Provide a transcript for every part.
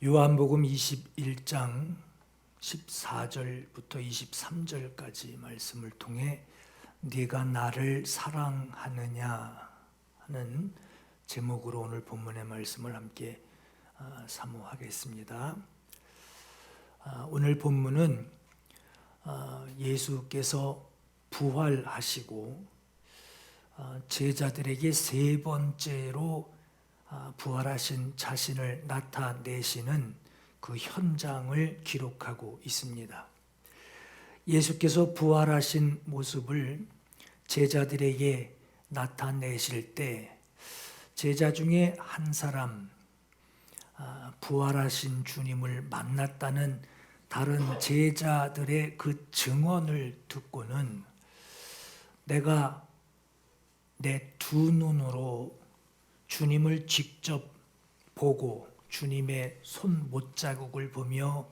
요한복음 21장 14절부터 23절까지 말씀을 통해 네가 나를 사랑하느냐 하는 제목으로 오늘 본문의 말씀을 함께 사모하겠습니다. 오늘 본문은 예수께서 부활하시고 제자들에게 세 번째로 부활하신 자신을 나타내시는 그 현장을 기록하고 있습니다. 예수께서 부활하신 모습을 제자들에게 나타내실 때 제자 중에 한 사람, 부활하신 주님을 만났다는 다른 제자들의 그 증언을 듣고는 내가 내 두 눈으로 주님을 직접 보고 주님의 손 못자국을 보며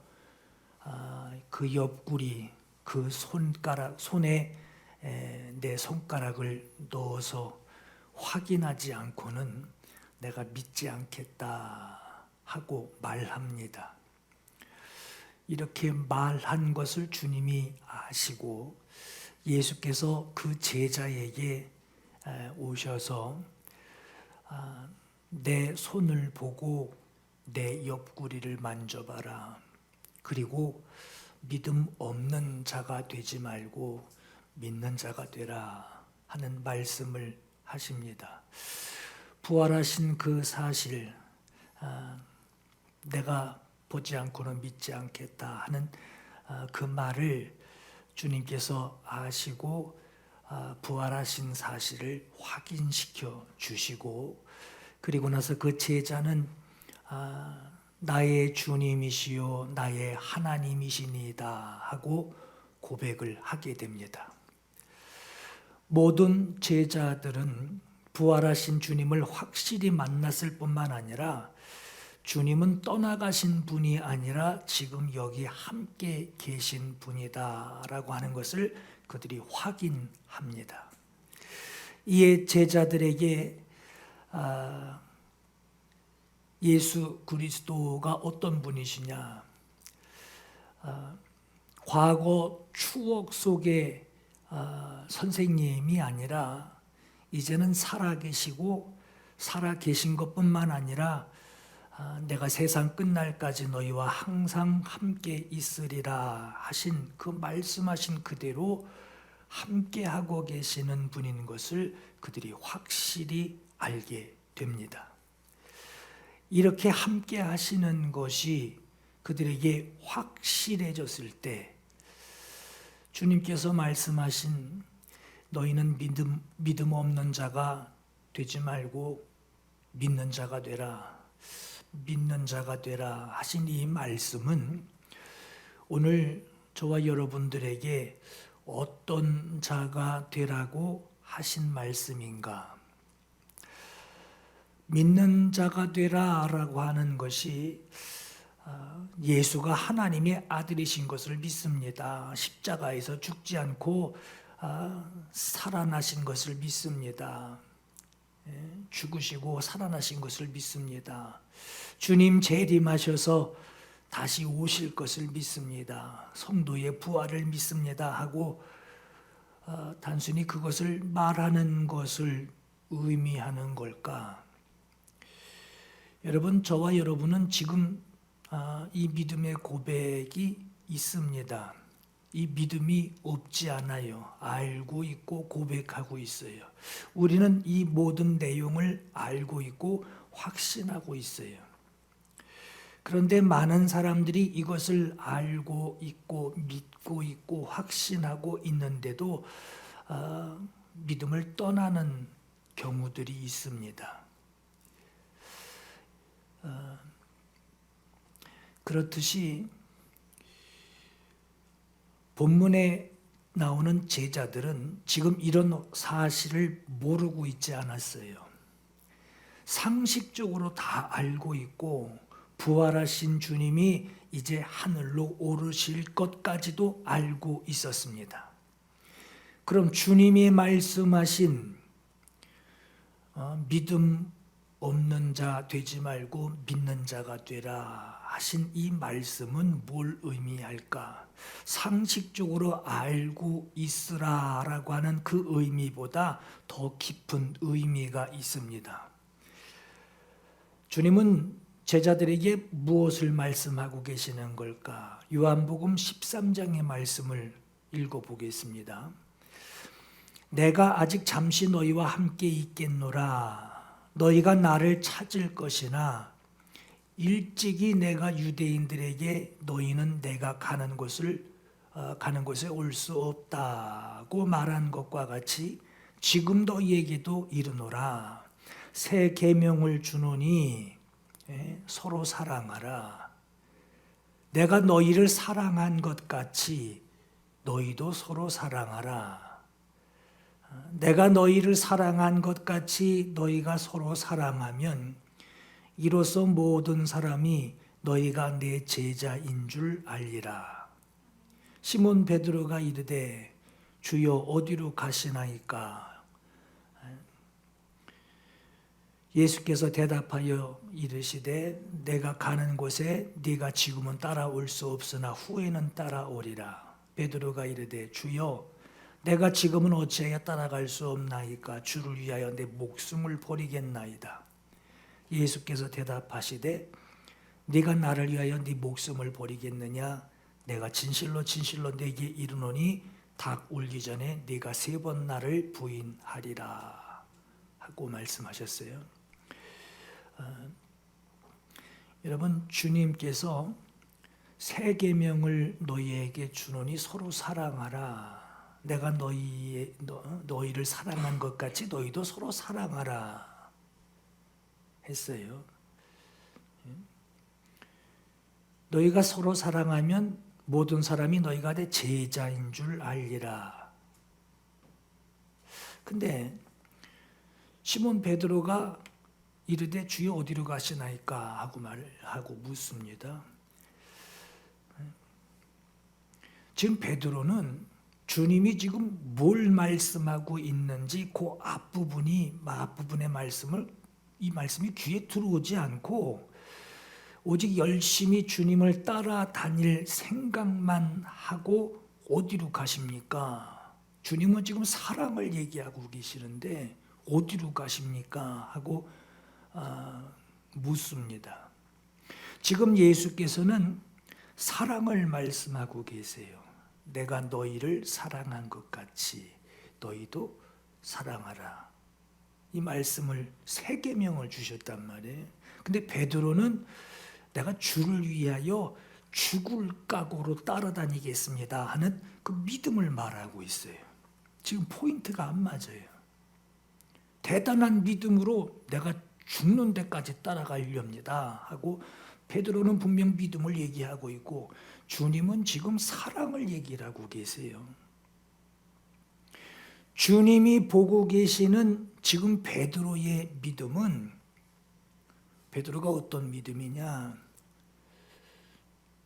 그 옆구리, 그 손에 내 손가락을 넣어서 확인하지 않고는 내가 믿지 않겠다 하고 말합니다. 이렇게 말한 것을 주님이 아시고 예수께서 그 제자에게 오셔서 내 손을 보고 내 옆구리를 만져봐라. 그리고 믿음 없는 자가 되지 말고 믿는 자가 되라 하는 말씀을 하십니다. 부활하신 그 사실, 내가 보지 않고는 믿지 않겠다 하는 그 말을 주님께서 아시고 부활하신 사실을 확인시켜 주시고, 그리고 나서 그 제자는 나의 주님이시요 나의 하나님이시니다 하고 고백을 하게 됩니다. 모든 제자들은 부활하신 주님을 확실히 만났을 뿐만 아니라 주님은 떠나가신 분이 아니라 지금 여기 함께 계신 분이다 라고 하는 것을 그들이 확인합니다. 이에 제자들에게 예수 그리스도가 어떤 분이시냐, 과거 추억 속의 선생님이 아니라 이제는 살아계시고 살아계신 것뿐만 아니라 내가 세상 끝날까지 너희와 항상 함께 있으리라 하신 그 말씀하신 그대로 함께하고 계시는 분인 것을 그들이 확실히 알게 됩니다. 이렇게 함께 하시는 것이 그들에게 확실해졌을 때 주님께서 말씀하신 너희는 믿음 없는 자가 되지 말고 믿는 자가 되라, 믿는 자가 되라 하신 이 말씀은 오늘 저와 여러분들에게 어떤 자가 되라고 하신 말씀인가? 믿는 자가 되라라고 하는 것이 예수가 하나님의 아들이신 것을 믿습니다. 십자가에서 죽지 않고 살아나신 것을 믿습니다. 죽으시고 살아나신 것을 믿습니다. 주님 재림하셔서 다시 오실 것을 믿습니다. 성도의 부활을 믿습니다 하고 단순히 그것을 말하는 것을 의미하는 걸까? 여러분, 저와 여러분은 지금 이 믿음의 고백이 있습니다. 이 믿음이 없지 않아요. 알고 있고 고백하고 있어요. 우리는 이 모든 내용을 알고 있고 확신하고 있어요. 그런데 많은 사람들이 이것을 알고 있고 믿고 있고 확신하고 있는데도 믿음을 떠나는 경우들이 있습니다. 그렇듯이 본문에 나오는 제자들은 지금 이런 사실을 모르고 있지 않았어요. 상식적으로 다 알고 있고 부활하신 주님이 이제 하늘로 오르실 것까지도 알고 있었습니다. 그럼 주님이 말씀하신 믿음 없는 자 되지 말고 믿는 자가 되라 하신 이 말씀은 뭘 의미할까? 상식적으로 알고 있으라라고 하는 그 의미보다 더 깊은 의미가 있습니다. 주님은 제자들에게 무엇을 말씀하고 계시는 걸까? 요한복음 13장의 말씀을 읽어보겠습니다. 내가 아직 잠시 너희와 함께 있겠노라. 너희가 나를 찾을 것이나 일찍이 내가 유대인들에게 너희는 내가 가는 곳에 올 수 없다고 말한 것과 같이 지금 너희에게도 이르노라. 새 계명을 주노니 서로 사랑하라. 내가 너희를 사랑한 것 같이 너희도 서로 사랑하라. 내가 너희를 사랑한 것 같이 너희가 서로 사랑하면 이로써 모든 사람이 너희가 내 제자인 줄 알리라. 시몬 베드로가 이르되 주여 어디로 가시나이까? 예수께서 대답하여 이르시되 내가 가는 곳에 네가 지금은 따라올 수 없으나 후에는 따라오리라. 베드로가 이르되 주여 내가 지금은 어찌하여 따라갈 수 없나이까? 주를 위하여 내 목숨을 버리겠나이다. 예수께서 대답하시되 네가 나를 위하여 네 목숨을 버리겠느냐? 내가 진실로 진실로 네게 이르노니 닭 울기 전에 네가 3번 나를 부인하리라 하고 말씀하셨어요. 여러분, 주님께서 새 계명을 너희에게 주노니 서로 사랑하라. 내가 너희를 사랑한 것 같이 너희도 서로 사랑하라 했어요. 너희가 서로 사랑하면 모든 사람이 너희가 내 제자인 줄 알리라. 근데 시몬 베드로가 이르되 주여 어디로 가시나이까 하고 묻습니다. 지금 베드로는 주님이 지금 뭘 말씀하고 있는지 그 앞부분의 이 말씀이 귀에 들어오지 않고 오직 열심히 주님을 따라다닐 생각만 하고 어디로 가십니까? 주님은 지금 사랑을 얘기하고 계시는데 어디로 가십니까? 하고 묻습니다. 지금 예수께서는 사랑을 말씀하고 계세요. 내가 너희를 사랑한 것 같이 너희도 사랑하라. 이 말씀을 3계명을 주셨단 말이에요. 근데 베드로는 내가 주를 위하여 죽을 각오로 따라다니겠습니다 하는 그 믿음을 말하고 있어요. 지금 포인트가 안 맞아요. 대단한 믿음으로 내가 죽는 데까지 따라가려합니다 하고 베드로는 분명 믿음을 얘기하고 있고 주님은 지금 사랑을 얘기를 하고 계세요. 주님이 보고 계시는 지금 베드로의 믿음은 베드로가 어떤 믿음이냐?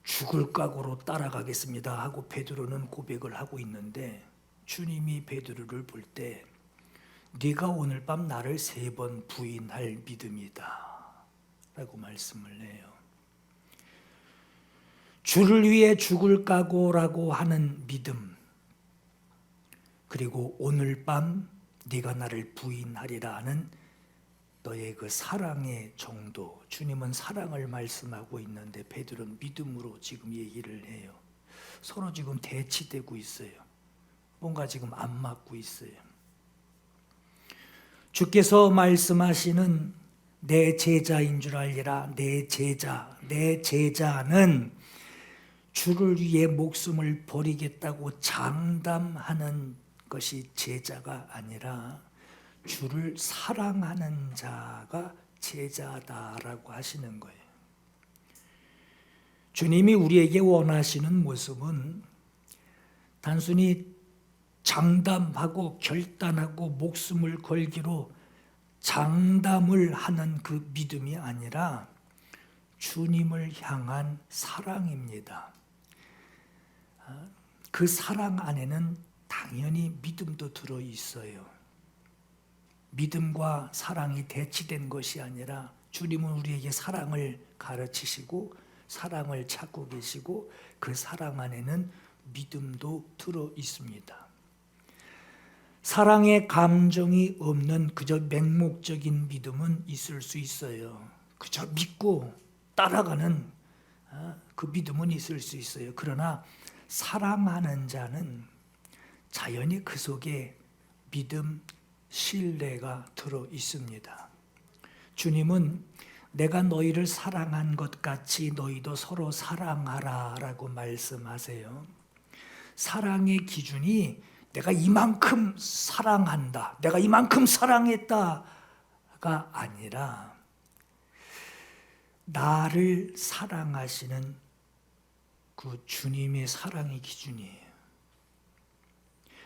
죽을 각오로 따라가겠습니다 하고 베드로는 고백을 하고 있는데 주님이 베드로를 볼 때 네가 오늘 밤 나를 3번 부인할 믿음이다 라고 말씀을 해요. 주를 위해 죽을 각오라고 하는 믿음, 그리고 오늘 밤 네가 나를 부인하리라 하는 너의 그 사랑의 정도. 주님은 사랑을 말씀하고 있는데 베드로는 믿음으로 지금 얘기를 해요. 서로 지금 대치되고 있어요. 뭔가 지금 안 맞고 있어요. 주께서 말씀하시는 내 제자인 줄 알리라. 내 제자는 주를 위해 목숨을 버리겠다고 장담하는 것이 제자가 아니라 주를 사랑하는 자가 제자다라고 하시는 거예요. 주님이 우리에게 원하시는 모습은 단순히 장담하고 결단하고 목숨을 걸기로 장담을 하는 그 믿음이 아니라 주님을 향한 사랑입니다. 그 사랑 안에는 당연히 믿음도 들어 있어요. 믿음과 사랑이 대치된 것이 아니라 주님은 우리에게 사랑을 가르치시고 사랑을 찾고 계시고 그 사랑 안에는 믿음도 들어 있습니다. 사랑의 감정이 없는 그저 맹목적인 믿음은 있을 수 있어요. 그저 믿고 따라가는 그 믿음은 있을 수 있어요. 그러나 사랑하는 자는 자연히 그 속에 믿음, 신뢰가 들어 있습니다. 주님은 내가 너희를 사랑한 것 같이 너희도 서로 사랑하라 라고 말씀하세요. 사랑의 기준이 내가 이만큼 사랑한다, 내가 이만큼 사랑했다가 아니라 나를 사랑하시는 그 주님의 사랑의 기준이에요.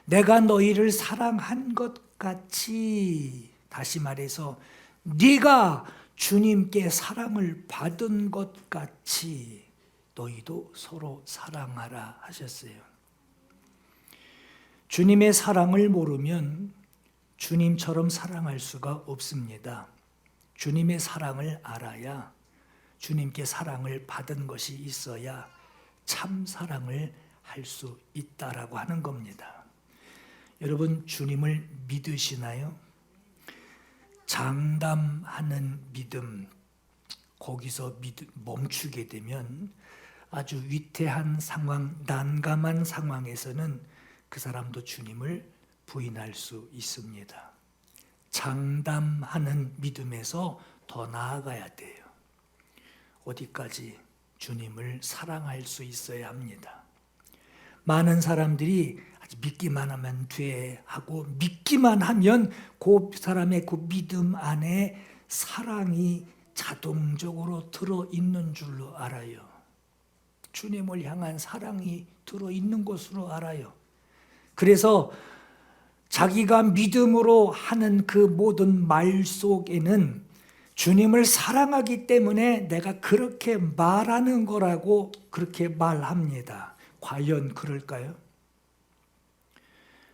내가 너희를 사랑한 것 같이, 다시 말해서 네가 주님께 사랑을 받은 것 같이 너희도 서로 사랑하라 하셨어요. 주님의 사랑을 모르면 주님처럼 사랑할 수가 없습니다. 주님의 사랑을 알아야 주님께 사랑을 받은 것이 있어야 참 사랑을 할 수 있다라고 하는 겁니다. 여러분, 주님을 믿으시나요? 장담하는 믿음, 거기서 멈추게 되면 아주 위태한 상황, 난감한 상황에서는 그 사람도 주님을 부인할 수 있습니다. 장담하는 믿음에서 더 나아가야 돼요. 어디까지? 주님을 사랑할 수 있어야 합니다. 많은 사람들이 아주 믿기만 하면 돼 하고 믿기만 하면 그 사람의 그 믿음 안에 사랑이 자동적으로 들어있는 줄로 알아요. 주님을 향한 사랑이 들어있는 것으로 알아요. 그래서 자기가 믿음으로 하는 그 모든 말 속에는 주님을 사랑하기 때문에 내가 그렇게 말하는 거라고 그렇게 말합니다. 과연 그럴까요?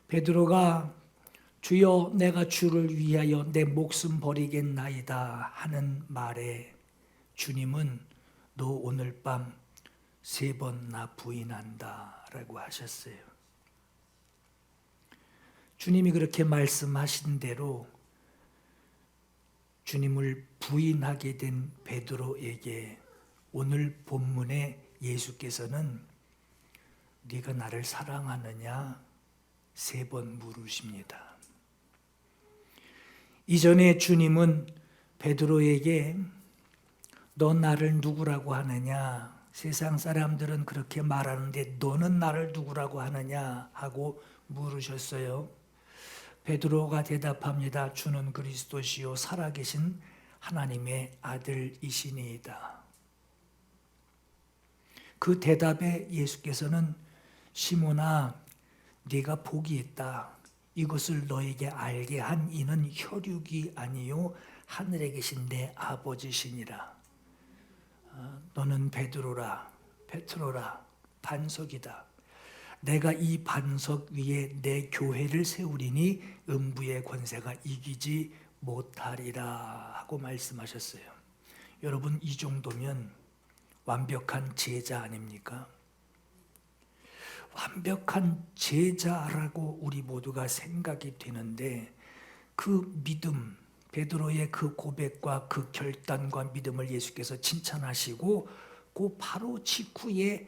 베드로가 주여 내가 주를 위하여 내 목숨 버리겠나이다 하는 말에 주님은 너 오늘 밤 3번 나 부인한다 라고 하셨어요. 주님이 그렇게 말씀하신 대로 주님을 부인하게 된 베드로에게 오늘 본문에 예수께서는 네가 나를 사랑하느냐 3번 물으십니다. 이전에 주님은 베드로에게 너 나를 누구라고 하느냐, 세상 사람들은 그렇게 말하는데 너는 나를 누구라고 하느냐 하고 물으셨어요. 베드로가 대답합니다. 주는 그리스도시요 살아계신 하나님의 아들이시니이다. 그 대답에 예수께서는 시몬아 네가 복이 있다. 이것을 너에게 알게 한 이는 혈육이 아니요 하늘에 계신 내 아버지시니라. 너는 베드로라, 페트로라, 반석이다. 내가 이 반석 위에 내 교회를 세우리니 음부의 권세가 이기지 못하리라 하고 말씀하셨어요. 여러분, 이 정도면 완벽한 제자 아닙니까? 완벽한 제자라고 우리 모두가 생각이 되는데 그 믿음, 베드로의 그 고백과 그 결단과 믿음을 예수께서 칭찬하시고 그 바로 직후에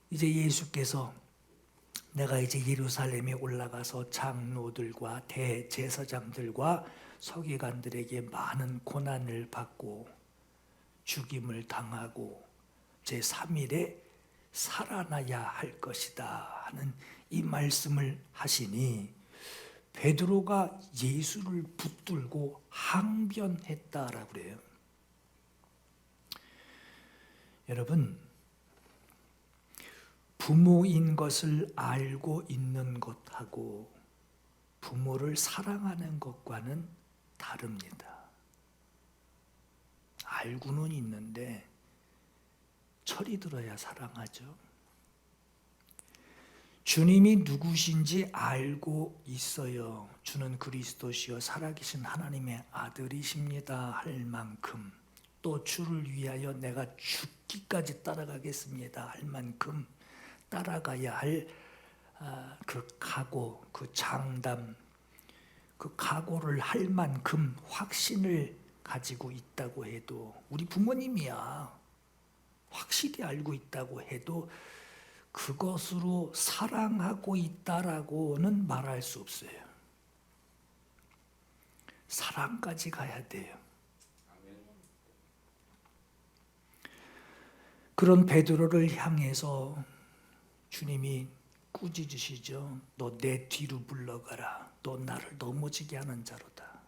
이제 예수께서 내가 이제 예루살렘에 올라가서 장로들과 대제사장들과 서기관들에게 많은 고난을 받고 죽임을 당하고 제3일에 살아나야 할 것이다 하는 이 말씀을 하시니 베드로가 예수를 붙들고 항변했다라고 그래요. 여러분, 부모인 것을 알고 있는 것하고 부모를 사랑하는 것과는 다릅니다. 알고는 있는데 철이 들어야 사랑하죠. 주님이 누구신지 알고 있어요. 주는 그리스도시요 살아계신 하나님의 아들이십니다 할 만큼, 또 주를 위하여 내가 죽기까지 따라가겠습니다 할 만큼 따라가야 할 그 각오, 그 장담, 그 각오를 할 만큼 확신을 가지고 있다고 해도, 우리 부모님이야 확실히 알고 있다고 해도 그것으로 사랑하고 있다라고는 말할 수 없어요. 사랑까지 가야 돼요. 그런 베드로를 향해서 주님이 꾸짖으시죠. 너 내 뒤로 물러가라. 너 나를 넘어지게 하는 자로다.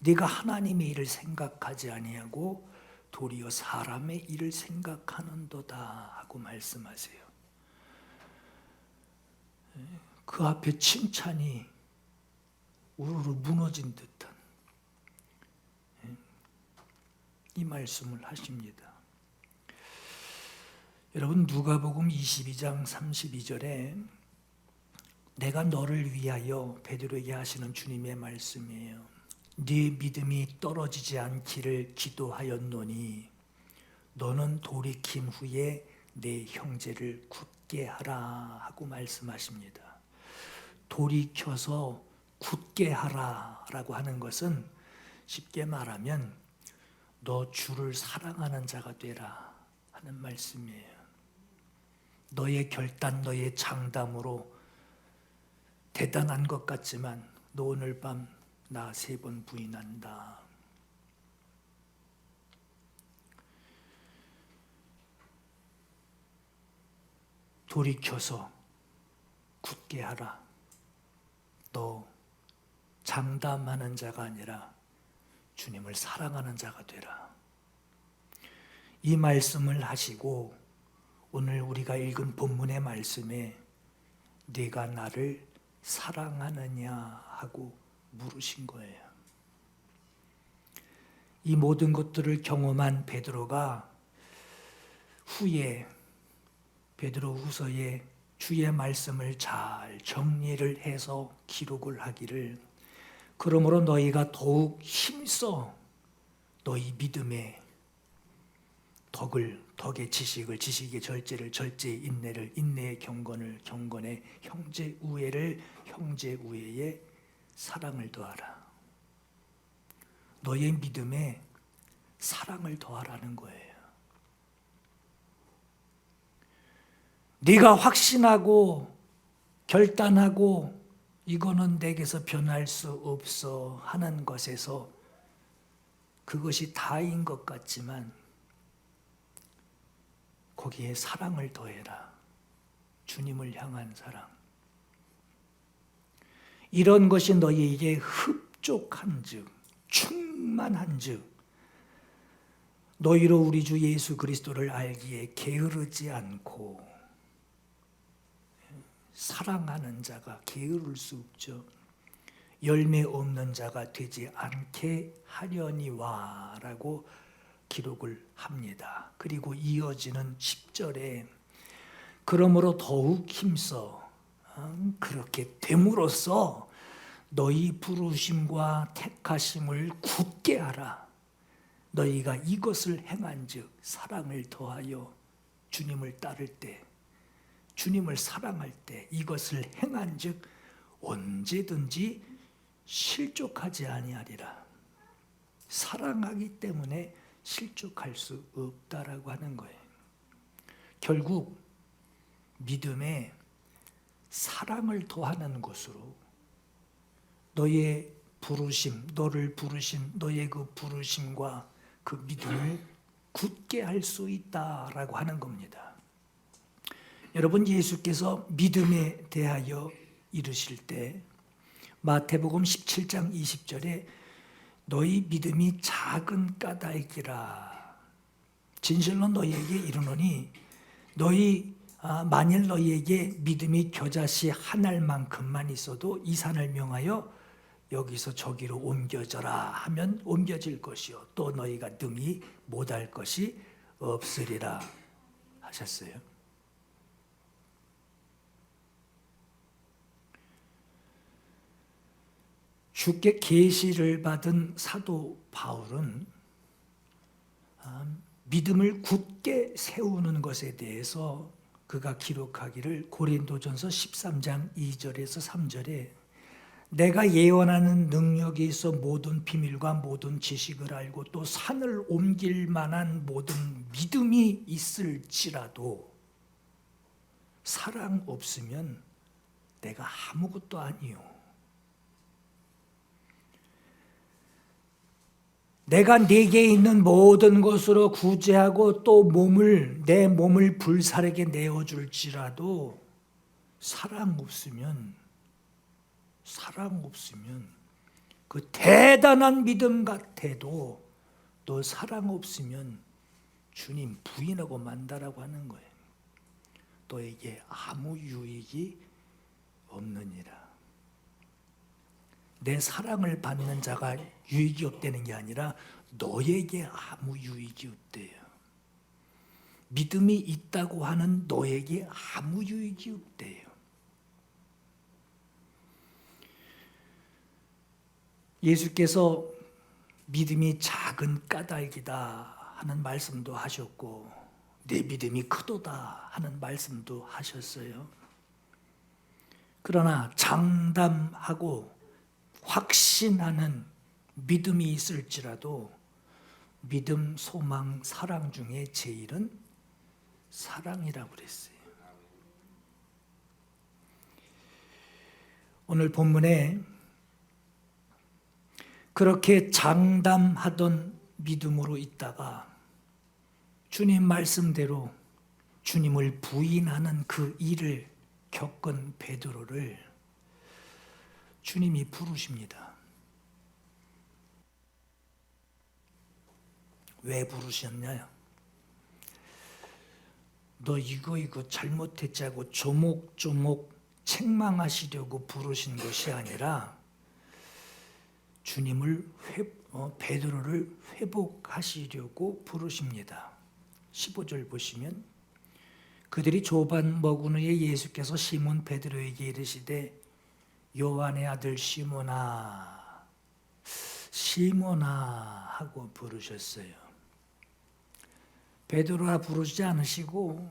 네가 하나님의 일을 생각하지 아니하고 도리어 사람의 일을 생각하는도다 하고 말씀하세요. 그 앞에 칭찬이 우르르 무너진 듯한 이 말씀을 하십니다. 여러분, 누가복음 22장 32절에 내가 너를 위하여, 베드로에게 하시는 주님의 말씀이에요. 네 믿음이 떨어지지 않기를 기도하였노니 너는 돌이킨 후에 내 형제를 굳게 하라 하고 말씀하십니다. 돌이켜서 굳게 하라라고 하는 것은 쉽게 말하면 너 주를 사랑하는 자가 되라 하는 말씀이에요. 너의 결단, 너의 장담으로 대단한 것 같지만 너 오늘 밤 나 3번 부인한다. 돌이켜서 굳게 하라. 너 장담하는 자가 아니라 주님을 사랑하는 자가 되라. 이 말씀을 하시고 오늘 우리가 읽은 본문의 말씀에 네가 나를 사랑하느냐 하고 물으신 거예요. 이 모든 것들을 경험한 베드로가 후에 베드로후서에 주의 말씀을 잘 정리를 해서 기록을 하기를, 그러므로 너희가 더욱 힘써 너희 믿음의 덕의 지식을, 지식의 절제를, 절제의 인내를, 인내의 경건을, 경건의 형제 우애를, 형제 우애에 사랑을 더하라. 너의 믿음에 사랑을 더하라는 거예요. 네가 확신하고 결단하고 이거는 내게서 변할 수 없어 하는 것에서 그것이 다인 것 같지만 거기에 사랑을 더해라. 주님을 향한 사랑. 이런 것이 너희에게 흡족한즉, 충만한즉 너희로 우리 주 예수 그리스도를 알기에 게으르지 않고, 사랑하는 자가 게으를 수 없죠. 열매 없는 자가 되지 않게 하려니와 라고 기록을 합니다. 그리고 이어지는 10절에 그러므로 더욱 힘써 그렇게 됨으로써 너희 부르심과 택하심을 굳게 하라. 너희가 이것을 행한즉, 사랑을 더하여 주님을 따를 때, 주님을 사랑할 때 이것을 행한즉 언제든지 실족하지 아니하리라. 사랑하기 때문에 실족할 수 없다라고 하는 거예요. 결국 믿음에 사랑을 더하는 것으로 너의 부르심, 너를 부르신 너의 그 부르심과 그 믿음을 굳게 할 수 있다라고 하는 겁니다. 여러분, 예수께서 믿음에 대하여 이르실 때 마태복음 17장 20절에 너희 믿음이 작은 까닭이라. 진실로 너희에게 이르노니 만일 너희에게 믿음이 겨자씨 한 알만큼만 있어도 이 산을 명하여 여기서 저기로 옮겨져라 하면 옮겨질 것이요 또 너희가 능히 못할 것이 없으리라 하셨어요. 주께 계시를 받은 사도 바울은 믿음을 굳게 세우는 것에 대해서 그가 기록하기를 고린도전서 13장 2절에서 3절에 내가 예언하는 능력이 있어 모든 비밀과 모든 지식을 알고 또 산을 옮길 만한 모든 믿음이 있을지라도 사랑 없으면 내가 아무것도 아니요. 내가 네게 있는 모든 것으로 구제하고 또 내 몸을 불사르게 내어줄지라도 사랑 없으면 그 대단한 믿음 같아도 또 사랑 없으면 주님 부인하고 만다라고 하는 거예요. 너에게 아무 유익이 없느니라. 내 사랑을 받는 자가 유익이 없다는 게 아니라 너에게 아무 유익이 없대요. 믿음이 있다고 하는 너에게 아무 유익이 없대요. 예수께서 믿음이 작은 까닭이다 하는 말씀도 하셨고 내 믿음이 크도다 하는 말씀도 하셨어요. 그러나 장담하고 확신하는 믿음이 있을지라도 믿음, 소망, 사랑 중에 제일은 사랑이라고 그랬어요. 오늘 본문에 그렇게 장담하던 믿음으로 있다가 주님 말씀대로 주님을 부인하는 그 일을 겪은 베드로를 주님이 부르십니다. 왜 부르셨냐요? 너 이거 잘못했자고 조목조목 책망하시려고 부르신 것이 아니라 주님을 베드로를 회복하시려고 부르십니다. 15절 보시면 그들이 조반 먹은 후에 예수께서 시몬 베드로에게 이르시되 요한의 아들 시몬아 하고 부르셨어요. 베드로라 부르지 않으시고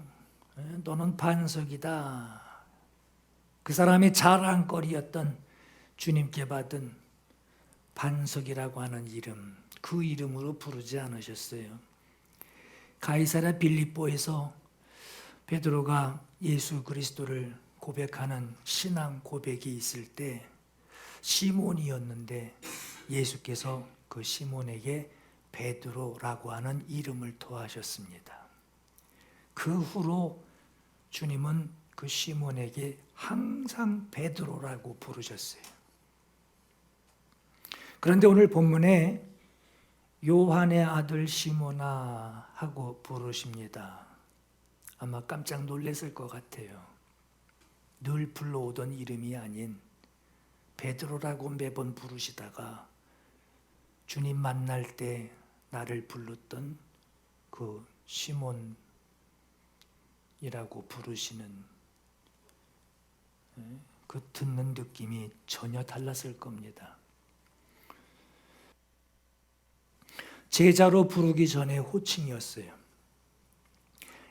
너는 반석이다. 그 사람의 자랑거리였던 주님께 받은 반석이라고 하는 이름, 그 이름으로 부르지 않으셨어요. 가이사랴 빌립보에서 베드로가 예수 그리스도를 고백하는 신앙 고백이 있을 때 시몬이었는데 예수께서 그 시몬에게 베드로라고 하는 이름을 토하셨습니다. 그 후로 주님은 그 시몬에게 항상 베드로라고 부르셨어요. 그런데 오늘 본문에 요한의 아들 시몬아 하고 부르십니다. 아마 깜짝 놀랐을 것 같아요. 늘 불러오던 이름이 아닌 베드로라고 매번 부르시다가 주님 만날 때 나를 불렀던 그 시몬이라고 부르시는 그 듣는 느낌이 전혀 달랐을 겁니다. 제자로 부르기 전에 호칭이었어요.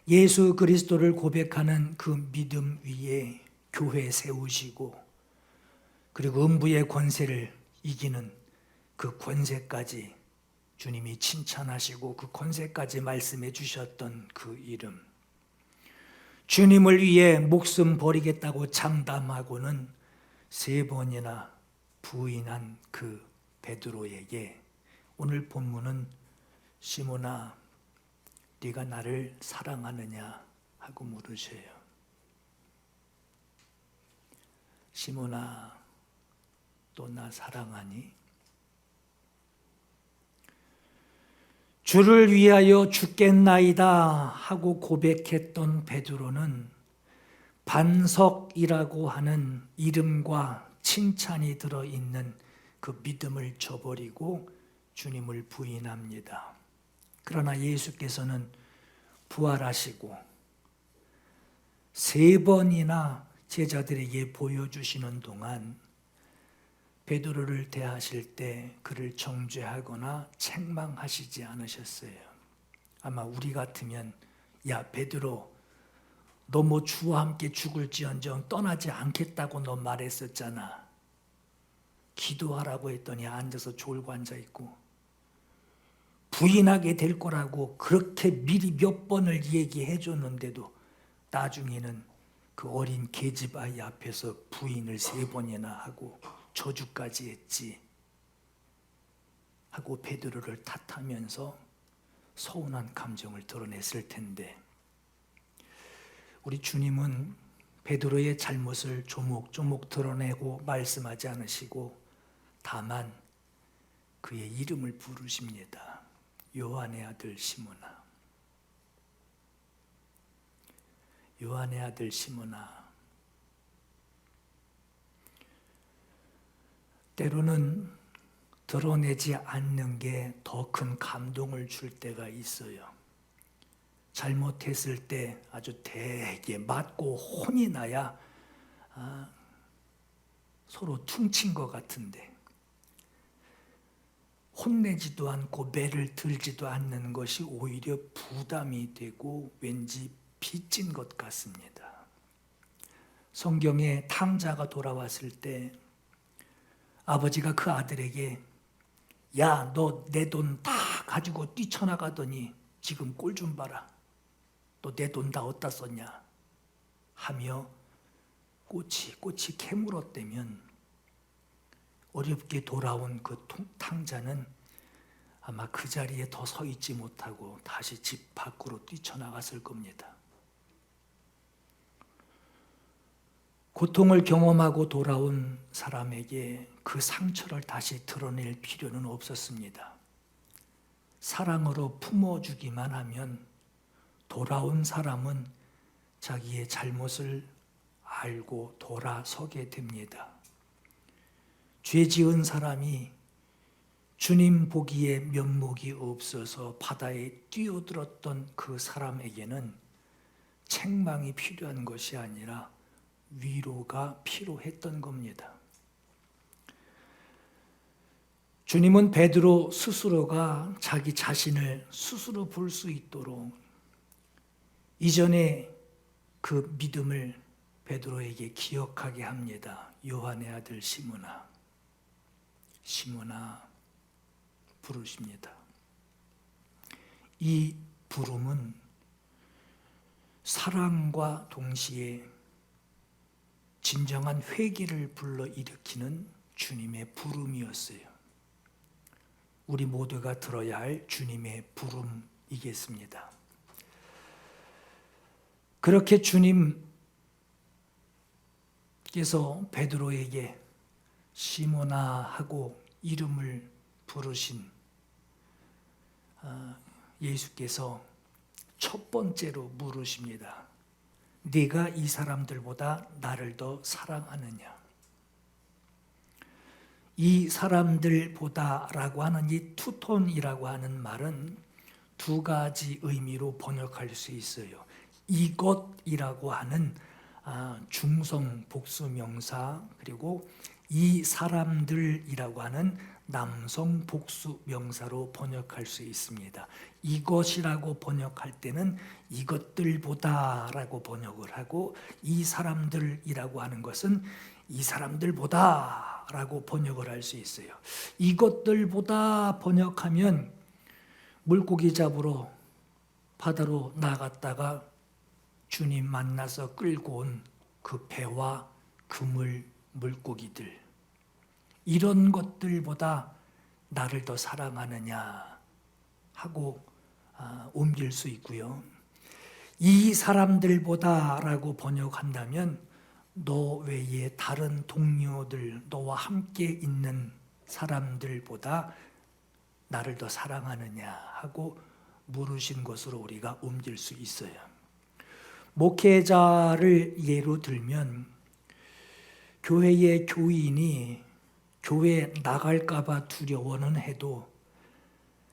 예수 그리스도를 고백하는 그 믿음 위에 교회 세우시고 그리고 음부의 권세를 이기는 그 권세까지 주님이 칭찬하시고 그 권세까지 말씀해 주셨던 그 이름, 주님을 위해 목숨 버리겠다고 장담하고는 3번이나 부인한 그 베드로에게 오늘 본문은 시몬아 네가 나를 사랑하느냐 하고 물으셔요. 시몬아 또 나 사랑하니? 주를 위하여 죽겠나이다 하고 고백했던 베드로는 반석이라고 하는 이름과 칭찬이 들어있는 그 믿음을 저버리고 주님을 부인합니다. 그러나 예수께서는 부활하시고 3번이나 제자들에게 보여주시는 동안 베드로를 대하실 때 그를 정죄하거나 책망하시지 않으셨어요. 아마 우리 같으면 야 베드로, 너 뭐 주와 함께 죽을지언정 떠나지 않겠다고 너 말했었잖아. 기도하라고 했더니 앉아서 졸고 앉아있고, 부인하게 될 거라고 그렇게 미리 몇 번을 얘기해 줬는데도 나중에는 그 어린 계집 아이 앞에서 부인을 3번이나 하고 저주까지 했지 하고 베드로를 탓하면서 서운한 감정을 드러냈을 텐데, 우리 주님은 베드로의 잘못을 조목조목 드러내고 말씀하지 않으시고 다만 그의 이름을 부르십니다. 요한의 아들 시몬아, 요한의 아들 시몬아. 때로는 드러내지 않는 게 더 큰 감동을 줄 때가 있어요. 잘못했을 때 아주 되게 맞고 혼이 나야 서로 퉁친 것 같은데, 혼내지도 않고 매를 들지도 않는 것이 오히려 부담이 되고 왠지 빚진 것 같습니다. 성경에 탕자가 돌아왔을 때 아버지가 그 아들에게 야, 너 내 돈 다 가지고 뛰쳐나가더니 지금 꼴 좀 봐라. 너 내 돈 다 어디다 썼냐? 하며 꼬치 캐물었다면 어렵게 돌아온 그 탕자는 아마 그 자리에 더 서 있지 못하고 다시 집 밖으로 뛰쳐나갔을 겁니다. 고통을 경험하고 돌아온 사람에게 그 상처를 다시 드러낼 필요는 없었습니다. 사랑으로 품어주기만 하면 돌아온 사람은 자기의 잘못을 알고 돌아서게 됩니다. 죄 지은 사람이 주님 보기에 면목이 없어서 바다에 뛰어들었던 그 사람에게는 책망이 필요한 것이 아니라 위로가 필요했던 겁니다. 주님은 베드로 스스로가 자기 자신을 스스로 볼 수 있도록 이전에 그 믿음을 베드로에게 기억하게 합니다. 요한의 아들 시몬아, 시몬아 부르십니다. 이 부름은 사랑과 동시에 진정한 회개를 불러일으키는 주님의 부름이었어요. 우리 모두가 들어야 할 주님의 부름이겠습니다. 그렇게 주님께서 베드로에게 시몬아 하고 이름을 부르신 예수께서 첫 번째로 물으십니다. 네가 이 사람들보다 나를 더 사랑하느냐? 이 사람들보다라고 하는 이 투톤이라고 하는 말은 두 가지 의미로 번역할 수 있어요. 이것이라고 하는 중성 복수 명사, 그리고 이 사람들이라고 하는 남성 복수 명사로 번역할 수 있습니다. 이것이라고 번역할 때는 이것들보다라고 번역을 하고, 이 사람들이라고 하는 것은 이 사람들보다라고 번역을 할 수 있어요. 이것들보다 번역하면 물고기 잡으러 바다로 나갔다가 주님 만나서 끌고 온 그 배와 그물 물고기들, 이런 것들보다 나를 더 사랑하느냐 하고 옮길 수 있고요. 이 사람들보다라고 번역한다면 너 외에 다른 동료들, 너와 함께 있는 사람들보다 나를 더 사랑하느냐 하고 물으신 것으로 우리가 옮길 수 있어요. 목회자를 예로 들면 교회의 교인이 교회 나갈까 봐 두려워는 해도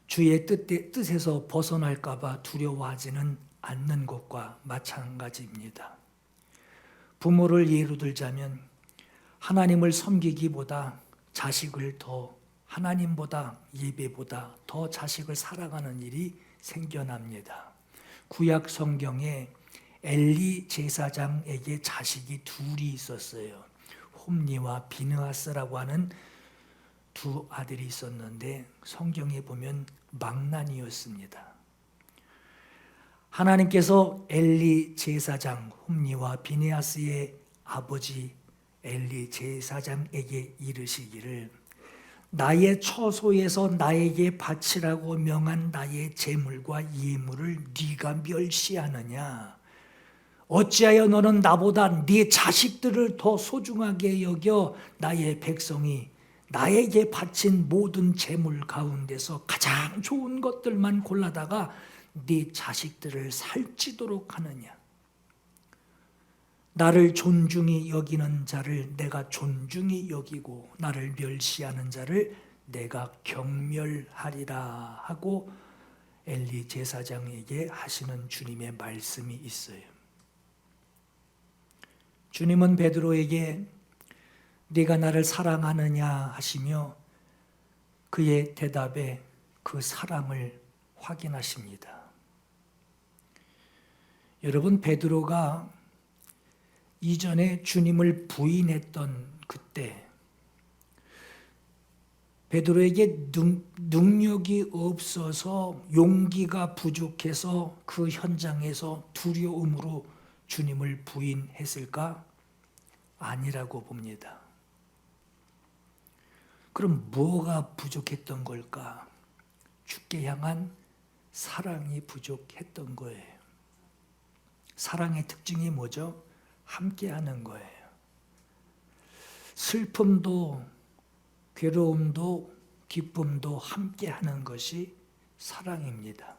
주의 뜻에서 벗어날까 봐 두려워하지는 않는 것과 마찬가지입니다. 부모를 예로 들자면 하나님을 섬기기보다 자식을 더 하나님보다 예배보다 더 자식을 사랑하는 일이 생겨납니다. 구약 성경에 엘리 제사장에게 자식이 둘이 있었어요. 홈니와 비느하스라고 하는 두 아들이 있었는데 성경에 보면 망난이었습니다. 하나님께서 엘리 제사장 홈니와 비느하스의 아버지 엘리 제사장에게 이르시기를 나의 처소에서 나에게 바치라고 명한 나의 제물과 예물을 네가 멸시하느냐? 어찌하여 너는 나보다 네 자식들을 더 소중하게 여겨 나의 백성이 나에게 바친 모든 제물 가운데서 가장 좋은 것들만 골라다가 네 자식들을 살찌도록 하느냐? 나를 존중히 여기는 자를 내가 존중히 여기고 나를 멸시하는 자를 내가 경멸하리라 하고 엘리 제사장에게 하시는 주님의 말씀이 있어요. 주님은 베드로에게 네가 나를 사랑하느냐 하시며 그의 대답에 그 사랑을 확인하십니다. 여러분, 베드로가 이전에 주님을 부인했던 그때 베드로에게 능력이 없어서 용기가 부족해서 그 현장에서 두려움으로 주님을 부인했을까? 아니라고 봅니다. 그럼 뭐가 부족했던 걸까? 주께 향한 사랑이 부족했던 거예요. 사랑의 특징이 뭐죠? 함께하는 거예요. 슬픔도 괴로움도 기쁨도 함께하는 것이 사랑입니다.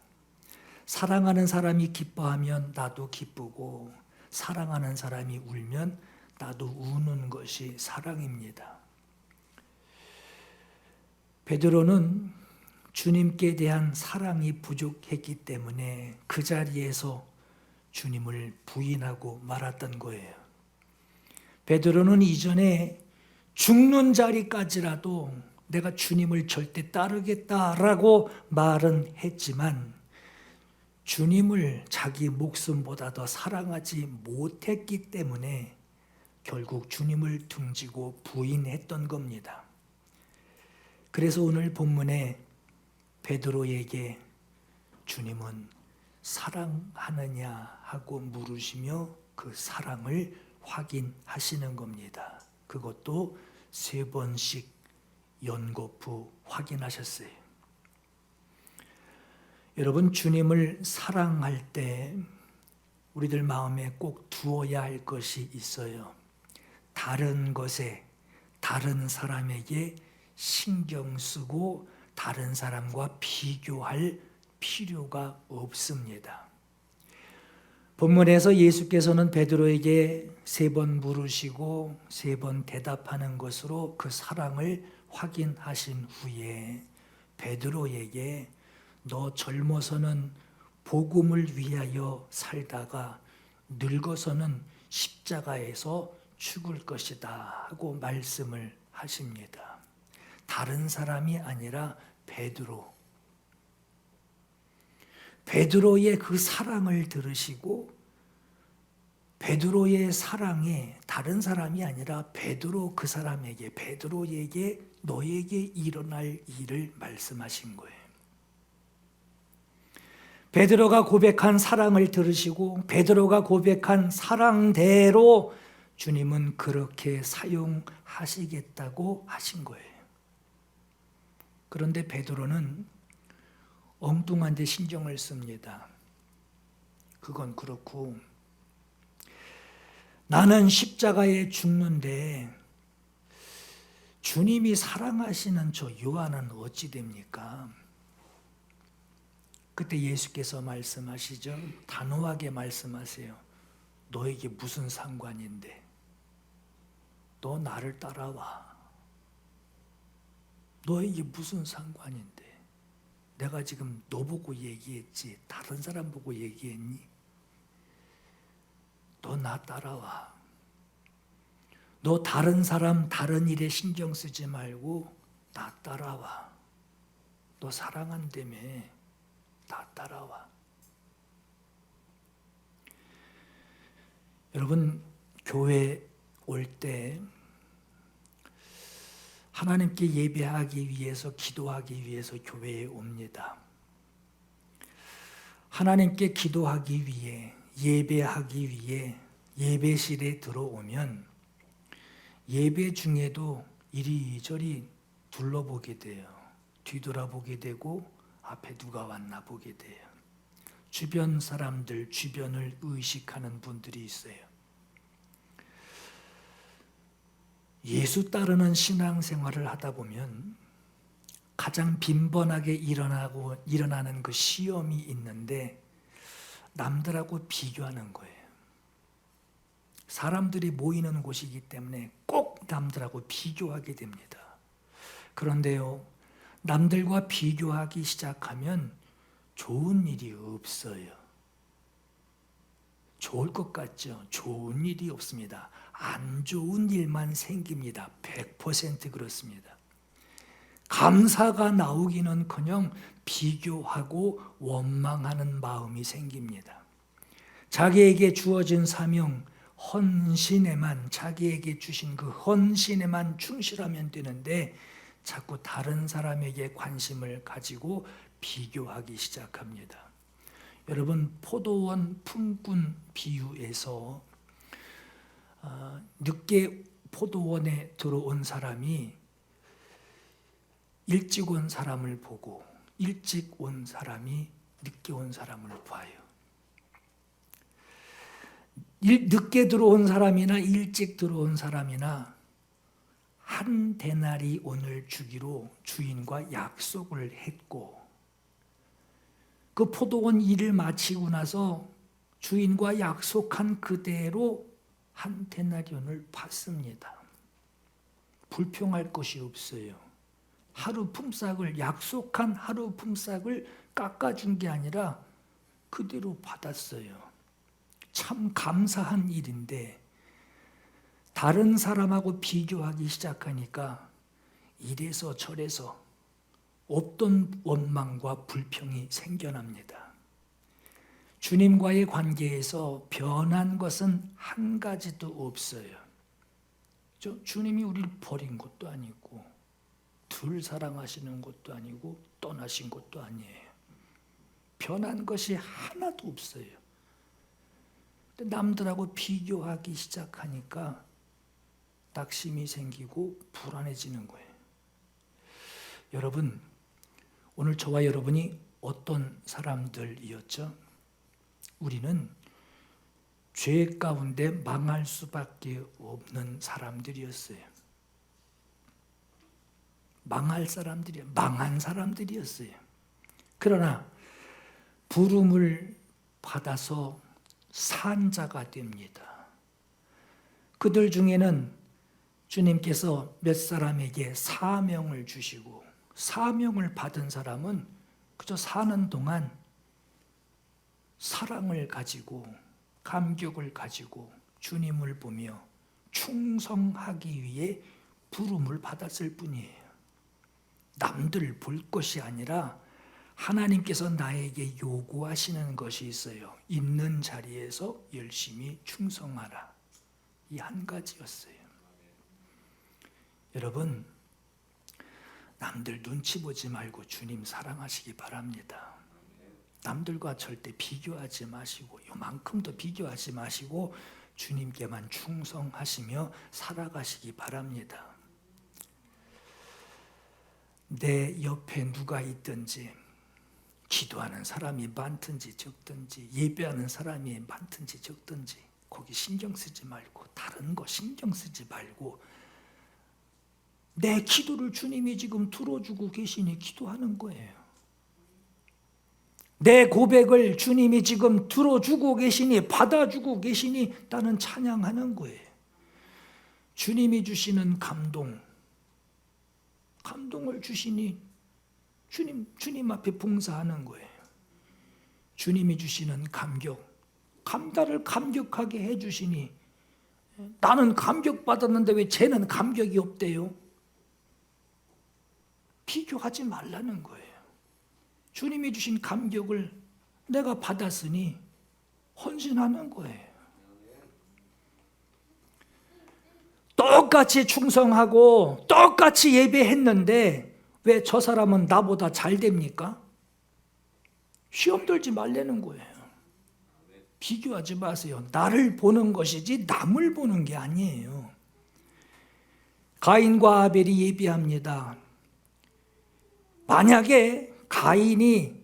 사랑하는 사람이 기뻐하면 나도 기쁘고 사랑하는 사람이 울면 나도 우는 것이 사랑입니다. 베드로는 주님께 대한 사랑이 부족했기 때문에 그 자리에서 주님을 부인하고 말았던 거예요. 베드로는 이전에 죽는 자리까지라도 내가 주님을 절대 따르겠다라고 말은 했지만 주님을 자기 목숨보다 더 사랑하지 못했기 때문에 결국 주님을 등지고 부인했던 겁니다. 그래서 오늘 본문에 베드로에게 주님은 사랑하느냐 하고 물으시며 그 사랑을 확인하시는 겁니다. 그것도 3번씩 연거푸 확인하셨어요. 여러분, 주님을 사랑할 때 우리들 마음에 꼭 두어야 할 것이 있어요. 다른 것에, 다른 사람에게 신경 쓰고 다른 사람과 비교할 필요가 없습니다. 본문에서 예수께서는 베드로에게 3번 물으시고 3번 대답하는 것으로 그 사랑을 확인하신 후에 베드로에게 너 젊어서는 복음을 위하여 살다가 늙어서는 십자가에서 죽을 것이다 하고 말씀을 하십니다. 다른 사람이 아니라 베드로의 그 사랑을 들으시고 베드로의 사랑에 다른 사람이 아니라 베드로 그 사람에게 베드로에게 너에게 일어날 일을 말씀하신 거예요. 베드로가 고백한 사랑을 들으시고 베드로가 고백한 사랑대로 주님은 그렇게 사용하시겠다고 하신 거예요. 그런데 베드로는 엉뚱한 데 신경을 씁니다. 그건 그렇고 나는 십자가에 죽는데 주님이 사랑하시는 저 요한은 어찌 됩니까? 그때 예수께서 말씀하시죠. 단호하게 말씀하세요. 너에게 무슨 상관인데? 너 나를 따라와. 너에게 무슨 상관인데? 내가 지금 너 보고 얘기했지 다른 사람 보고 얘기했니? 너 나 따라와. 너 다른 사람 다른 일에 신경 쓰지 말고 나 따라와. 너 사랑한다며. 나 따라와. 여러분, 교회 올 때 하나님께 예배하기 위해서, 기도하기 위해서 교회에 옵니다. 하나님께 기도하기 위해, 예배하기 위해 예배실에 들어오면 예배 중에도 이리저리 둘러보게 돼요. 뒤돌아보게 되고 앞에 누가 왔나 보게 돼요. 주변 사람들, 주변을 의식하는 분들이 있어요. 예수 따르는 신앙생활을 하다 보면 가장 빈번하게 일어나는 그 시험이 있는데 남들하고 비교하는 거예요. 사람들이 모이는 곳이기 때문에 꼭 남들하고 비교하게 됩니다. 그런데요, 남들과 비교하기 시작하면 좋은 일이 없어요. 좋을 것 같죠? 좋은 일이 없습니다. 안 좋은 일만 생깁니다. 100% 그렇습니다. 감사가 나오기는커녕 비교하고 원망하는 마음이 생깁니다. 자기에게 주어진 사명, 헌신에만, 자기에게 주신 그 헌신에만 충실하면 되는데 자꾸 다른 사람에게 관심을 가지고 비교하기 시작합니다. 여러분, 포도원 품꾼 비유에서 늦게 포도원에 들어온 사람이 일찍 온 사람을 보고 일찍 온 사람이 늦게 온 사람을 봐요. 늦게 들어온 사람이나 일찍 들어온 사람이나 한 데나리온을 주기로 주인과 약속을 했고, 그 포도원 일을 마치고 나서 주인과 약속한 그대로 한 데나리온을 받습니다. 불평할 것이 없어요. 하루 품삯을, 약속한 하루 품삯을 깎아준 게 아니라 그대로 받았어요. 참 감사한 일인데 다른 사람하고 비교하기 시작하니까 이래서 저래서 없던 원망과 불평이 생겨납니다. 주님과의 관계에서 변한 것은 한 가지도 없어요. 주님이 우리를 버린 것도 아니고 덜 사랑하시는 것도 아니고 떠나신 것도 아니에요. 변한 것이 하나도 없어요. 근데 남들하고 비교하기 시작하니까 낙심이 생기고 불안해지는 거예요. 여러분, 오늘 저와 여러분이 어떤 사람들이었죠? 우리는 죄 가운데 망할 수밖에 없는 사람들이었어요. 망한 사람들이었어요. 그러나 부름을 받아서 산 자가 됩니다. 그들 중에는 주님께서 몇 사람에게 사명을 주시고, 사명을 받은 사람은 그저 사는 동안 사랑을 가지고 감격을 가지고 주님을 보며 충성하기 위해 부름을 받았을 뿐이에요. 남들 볼 것이 아니라 하나님께서 나에게 요구하시는 것이 있어요. 있는 자리에서 열심히 충성하라. 이 한 가지였어요. 여러분, 남들 눈치 보지 말고 주님 사랑하시기 바랍니다. 남들과 절대 비교하지 마시고 요만큼도 비교하지 마시고 주님께만 충성하시며 살아가시기 바랍니다. 내 옆에 누가 있든지, 기도하는 사람이 많든지 적든지, 예배하는 사람이 많든지 적든지 거기 신경 쓰지 말고, 다른 거 신경 쓰지 말고, 내 기도를 주님이 지금 들어주고 계시니 기도하는 거예요. 내 고백을 주님이 지금 들어주고 계시니, 받아주고 계시니 나는 찬양하는 거예요. 주님이 주시는 감동을 주시니 주님 앞에 봉사하는 거예요. 주님이 주시는 감격, 나를 감격하게 해주시니 나는 감격받았는데 왜 쟤는 감격이 없대요? 비교하지 말라는 거예요. 주님이 주신 감격을 내가 받았으니 헌신하는 거예요. 똑같이 충성하고 똑같이 예배했는데 왜 저 사람은 나보다 잘 됩니까? 시험 들지 말라는 거예요. 비교하지 마세요. 나를 보는 것이지 남을 보는 게 아니에요. 가인과 아벨이 예배합니다. 만약에 가인이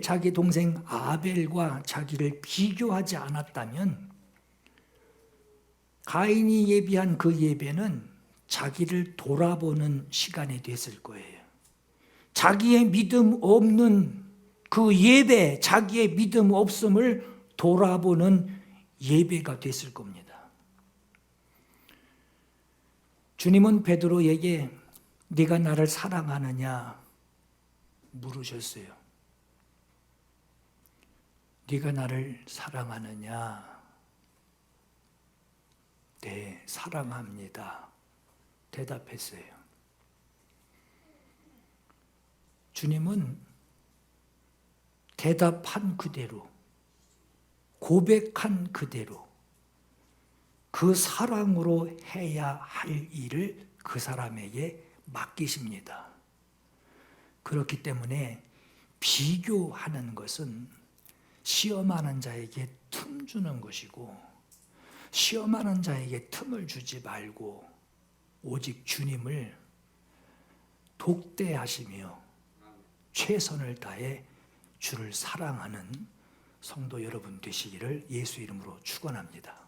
자기 동생 아벨과 자기를 비교하지 않았다면 가인이 예배한 그 예배는 자기를 돌아보는 시간이 됐을 거예요. 자기의 믿음 없는 그 예배, 자기의 믿음 없음을 돌아보는 예배가 됐을 겁니다. 주님은 베드로에게 네가 나를 사랑하느냐 물으셨어요. 네가 나를 사랑하느냐? 네, 사랑합니다. 대답했어요. 주님은 대답한 그대로, 고백한 그대로 그 사랑으로 해야 할 일을 그 사람에게 맡기십니다. 그렇기 때문에 비교하는 것은 시험하는 자에게 틈 주는 것이고, 시험하는 자에게 틈을 주지 말고 오직 주님을 독대하시며 최선을 다해 주를 사랑하는 성도 여러분 되시기를 예수 이름으로 축원합니다.